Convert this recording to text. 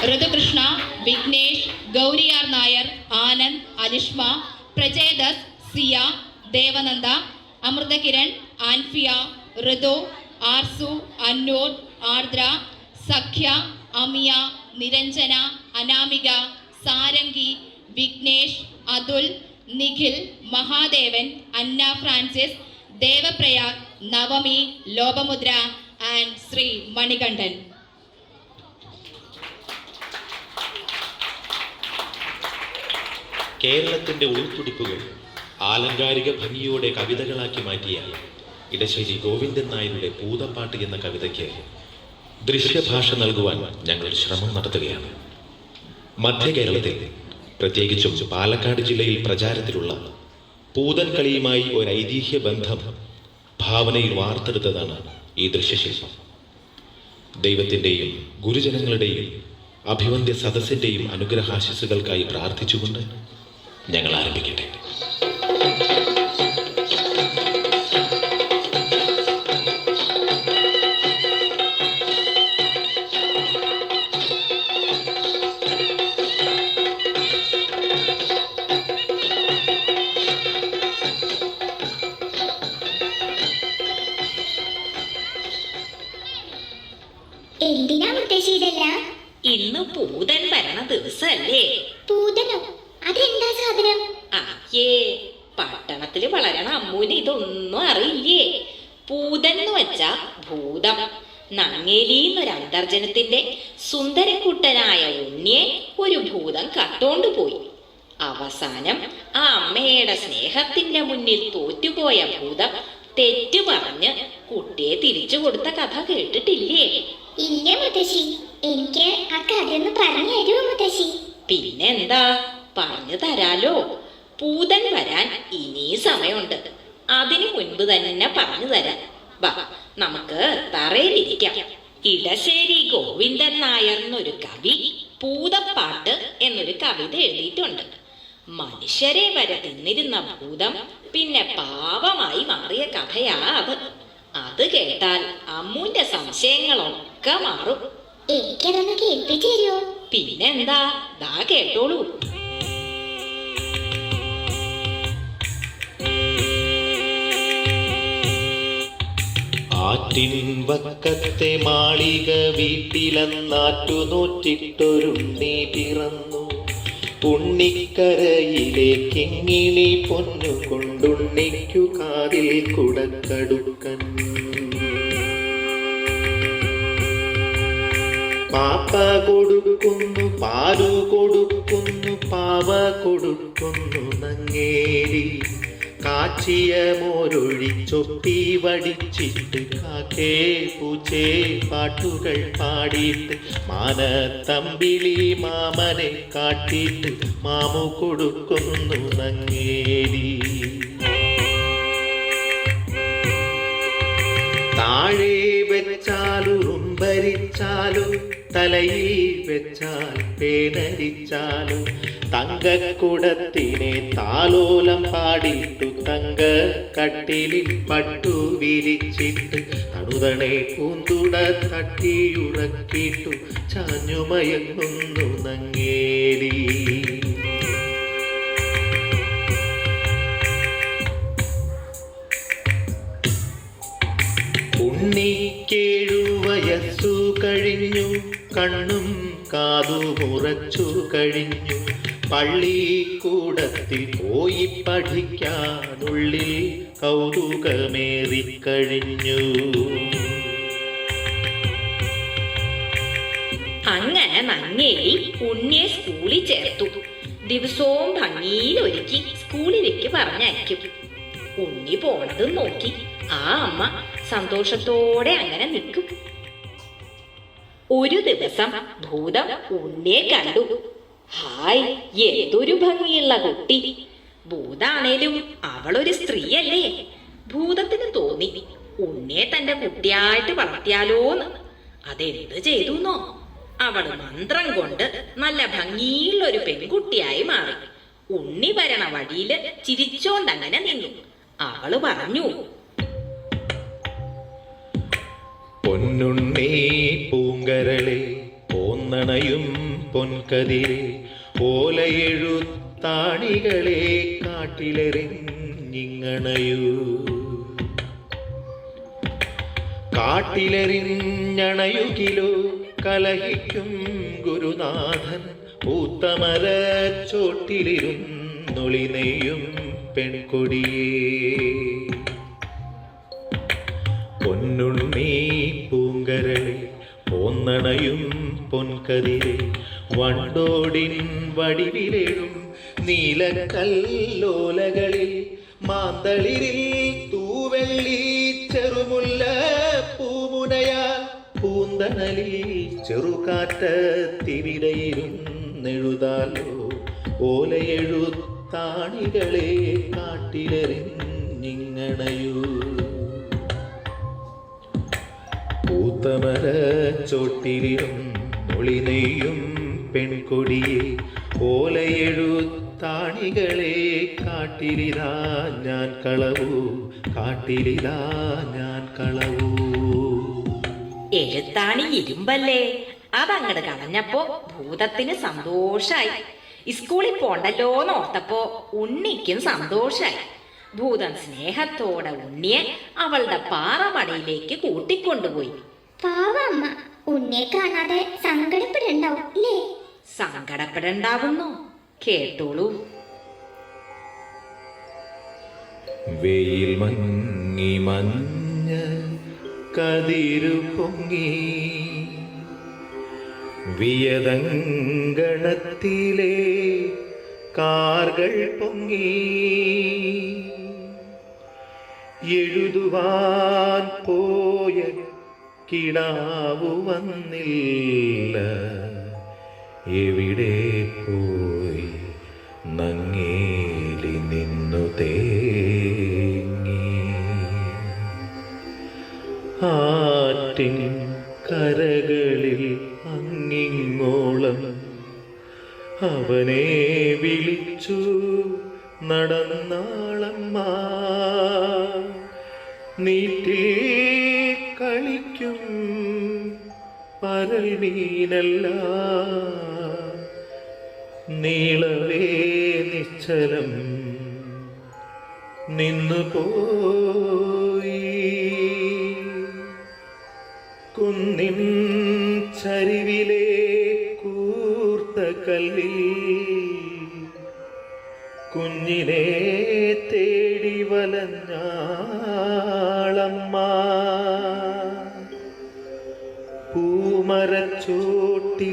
ഋതുകൃഷ്ണ, വിഘ്നേഷ്, ഗൗരിയാർ നായർ, ആനന്ദ്, അലിഷ്മ, പ്രജേദസ്, സിയ, ദേവനന്ദ, അമൃതകിരൺ, ആൻഫിയ, ഋതു, ആർസു, അന്നൂർ, ആർദ്ര, സഖ്യ, അമിയ, നിരഞ്ജന, അനാമിക, സാരംഗി, വിഘ്നേഷ്, അതുൽ, നിഖിൽ, മഹാദേവൻ, അന്ന Francis, Devprayag, Navami, Lopamudra and Shri Manikandan. കേരളത്തിൻ്റെ ഉൾത്തുടിപ്പുകൾ ആലങ്കാരിക ഭംഗിയോടെ കവിതകളാക്കി മാറ്റിയ ഇടശ്ശേരി ഗോവിന്ദൻ നായരുടെ പൂതപ്പാട്ട് എന്ന കവിതയ്ക്ക് ദൃശ്യഭാഷ നൽകുവാൻ ഞങ്ങൾ ശ്രമം നടത്തുകയാണ്. മധ്യ കേരളത്തിൽ, പ്രത്യേകിച്ചും പാലക്കാട് ജില്ലയിൽ പ്രചാരത്തിലുള്ള പൂതൻ കളിയുമായി ഒരു ഐതിഹ്യ ബന്ധം ഭാവനയിൽ വാർത്തെടുത്തതാണ് ഈ ദൃശ്യശില്പം. ദൈവത്തിൻ്റെയും ഗുരുജനങ്ങളുടെയും അഭിവന്ദ്യ സദസ്സിൻ്റെയും അനുഗ്രഹാശിസുകൾക്കായി പ്രാർത്ഥിച്ചുകൊണ്ട് ഞങ്ങൾ ആരംഭിക്കട്ടെ. എന്തിനാ മുത്തശ്ശി ഇതെല്ലാം? ഇന്ന് പൂതൻ വരണ ദിവസല്ലേ? പൂതനോ? അതെന്താ സാധനം? അയ്യേ, പട്ടണത്തില് വളരണ അമ്മൂന് ഇതൊന്നും അറിയില്ലേ. പൂതൻ എന്ന് വെച്ചാ ഭൂതം. നങ്ങേലിന്നൊരു അന്തർജനത്തിന്റെ സുന്ദരക്കുട്ടനായ ഉണ്ണിയെ ഒരു ഭൂതം കട്ടോണ്ടു പോയി. അവസാനം ആ അമ്മയുടെ സ്നേഹത്തിന്റെ മുന്നിൽ തോറ്റുപോയ ഭൂതം തെറ്റു പറഞ്ഞ് കുട്ടിയെ തിരിച്ചു കൊടുത്ത കഥ കേട്ടിട്ടില്ലേ? ഇല്ല മുത്തശ്ശി, എനിക്ക് ആ കഥയൊന്ന് പറഞ്ഞു തരുമോ മുത്തശ്ശി? പിന്നെന്താ, പറഞ്ഞു തരാലോ. പൂതൻ വരാൻ ഇനി സമയമുണ്ട്. അതിനു മുൻപ് തന്നെ പറഞ്ഞു തരാം. വാ, നമുക്ക് തറയിലിരിക്കാം. ഇടശ്ശേരി ഗോവിന്ദൻ നായർ എന്നൊരു കവി പൂതപ്പാട്ട് എന്നൊരു കവിത എഴുതിയിട്ടുണ്ട്. മനുഷ്യരെ വരെ തിന്നിരുന്ന ഭൂതം പിന്നെ പാവമായി മാറിയ കഥയാ അത്. അത് കേട്ടാൽ അമ്മൂന്റെ സംശയങ്ങളൊക്കെ മാറും. എനിക്കതൊന്ന് കേൾപ്പിച്ചു തരുമോ? പിന്നെന്താ, ദാ കേട്ടോളൂ. ആറ്റിൻ വക്കത്തെ മാളിക വീട്ടിലെന്നാറ്റുനോറ്റിട്ടൊരുണ്ണി പിറന്നു. ഉണ്ണിക്കരയിലെ കിങ്ങിണി പൊന്നു കൊണ്ടുണ്ണിക്കു കാതിൽ കുടക്കടുക്കൻ. പാപ്പ കൊടുക്കുന്നു, പാലു കൊടുക്കുന്നു, പാവ കൊടുക്കുന്നു നങ്ങേരി. കാച്ചിയ മോരൊഴിച്ചൊപ്പി വടിച്ചിട്ട് കാക്കേ പൂച്ചേ പാട്ടുകൾ പാടിയിട്ട് മാനത്തമ്പിളി മാമനെ കാട്ടിയിട്ട് മാമു കൊടുക്കുന്നു നങ്ങേരി. താഴെ വെച്ചാലും ഉമ്പരിച്ചാലും തലയിൽ വെച്ചാൽ പേനരിച്ചാലും തങ്കക്കുടത്തിനെ താലോലം പാടിയിട്ടു തങ്ക കട്ടിലിൽ പട്ടു വിരിച്ചിട്ട് തണുതണെ പൂന്തുട തട്ടിയുറക്കിട്ടു ചാഞ്ഞുമയങ്ങുന്നു നങ്ങേരി. ഉണ്ണിക്കേഴു വയസ്സു കഴിഞ്ഞു, കണ്ണും കാതുമുറച്ചു കഴിഞ്ഞു. പള്ളിക്കൂടത്തിൽ പോയി പഠിക്കാനുള്ളിൽ കൗതുകമേറിക്കഴിഞ്ഞു. അങ്ങനെ നങ്ങേലി ഉണ്ണിയെ സ്കൂളിൽ ചേർത്തു. ദിവസവും ഭംഗിയിൽ ഒരുക്കി സ്കൂളിലേക്ക് പറഞ്ഞയക്കും. ഉണ്ണി പോണതും നോക്കി ആ അമ്മ സന്തോഷത്തോടെ അങ്ങനെ നിൽക്കും. ഒരു ദിവസം ഭൂതം ഉണ്ണിയെ കണ്ടു. ഹായ്, എന്തൊരു ഭംഗിയുള്ള കുട്ടി. ഭൂതാണേലും അവളൊരു സ്ത്രീയല്ലേ. ഭൂതത്തിന് തോന്നി ഉണ്ണിയെ തന്റെ കുട്ടിയായിട്ട് വളർത്തിയാലോന്ന്. അതെന്ത് ചെയ്തുന്നോ, അവള് മന്ത്രം കൊണ്ട് നല്ല ഭംഗിയുള്ള ഒരു പെൺകുട്ടിയായി മാറി. ഉണ്ണി വരണ വഴിയില് ചിരിച്ചോണ്ടങ്ങനെ നിന്നു. അവള് പറഞ്ഞു, പൊന്നുണ്ണി പൂങ്കരളെ പോന്ന പോന്നണയും പൊൻകതിരെ ഓലയെഴുത്താണികളെ കാട്ടിലെറിഞ്ഞിങ്ങണയൂ. കാട്ടിലെറിഞ്ഞണയുകിലോ കലഹിക്കും ഗുരുനാഥൻ പൂത്തമരച്ചോട്ടിലിരുന്നൊളി നെയ്യും പെൺകൊടിയേ. പൊന്നുണ്ണി പൂങ്കരളെ പോന്നണയും പൊൻകതിരെ വണ്ടോടിൻ വടിവിലെഴും നീലക്കല്ലോലകളിൽ മാന്തളിരിൽ തൂവെള്ളി ചെറുമുല്ല പൂമുനയാൽ പൂന്തണലിൽ ചെറുകാറ്റത്തിവിടയിരുന്നെഴുതാലോ ഓലയെഴുത്താണികളെ കാട്ടിലെറിഞ്ഞിങ്ങണയൂ. പൂത്തമരച്ചോട്ടിലിരുന്നൊളി നെയ്യും പെൺകൊടിയെ ഓലയെഴുത്താണികളെ കാട്ടിലിതാ ഞാൻ കളവൂ, കാട്ടിലിതാ ഞാൻ കളവൂ. എഴുത്താണി ഇരുമ്പല്ലേ, അതങ്ങട് കളഞ്ഞപ്പോ ഭൂതത്തിന് സന്തോഷായി. സ്കൂളിൽ പോണ്ടല്ലോന്ന് ഓർത്തപ്പോ ഉണ്ണിക്കും സന്തോഷായി. ഭൂതൻ സ്നേഹത്തോടെ ഉണ്ണിയെ അവളുടെ പാറമടയിലേക്ക് കൂട്ടിക്കൊണ്ടുപോയി. പാവമ്മ ഉണ്ണിയെ കാണാതെ സങ്കടപ്പെടണ്ടാവും അല്ലേ? സങ്കടപ്പെടണ്ടാവുന്നു, കേട്ടോളൂ. വെയിൽ മങ്ങി മഞ്ഞ കതിരു പൊങ്ങി വിയതങ്കണത്തിലെ കാർകൾ പൊങ്ങി എഴുതുവാൻ പോയ കിടാവു വന്നില്ല, എവിടെ പോയി നങ്ങേലി നിന്നു തേങ്ങി. ആറ്റിൻ കരകളിൽ അങ്ങിങ്ങോളം അവനെ വിളിച്ചു നടന്നാളമ്മ. നീറ്റിൽ കളിക്കും പരൽ മീനല്ല, നീളവേ നിശ്ചലം നിന്നുപോയി. കുന്നിൻ ചരിവിലെ കൂർത്ത കല്ലിൽ കുഞ്ഞിനെ തേടി വലഞ്ഞാളമ്മ. പൂമരച്ചോട്ടി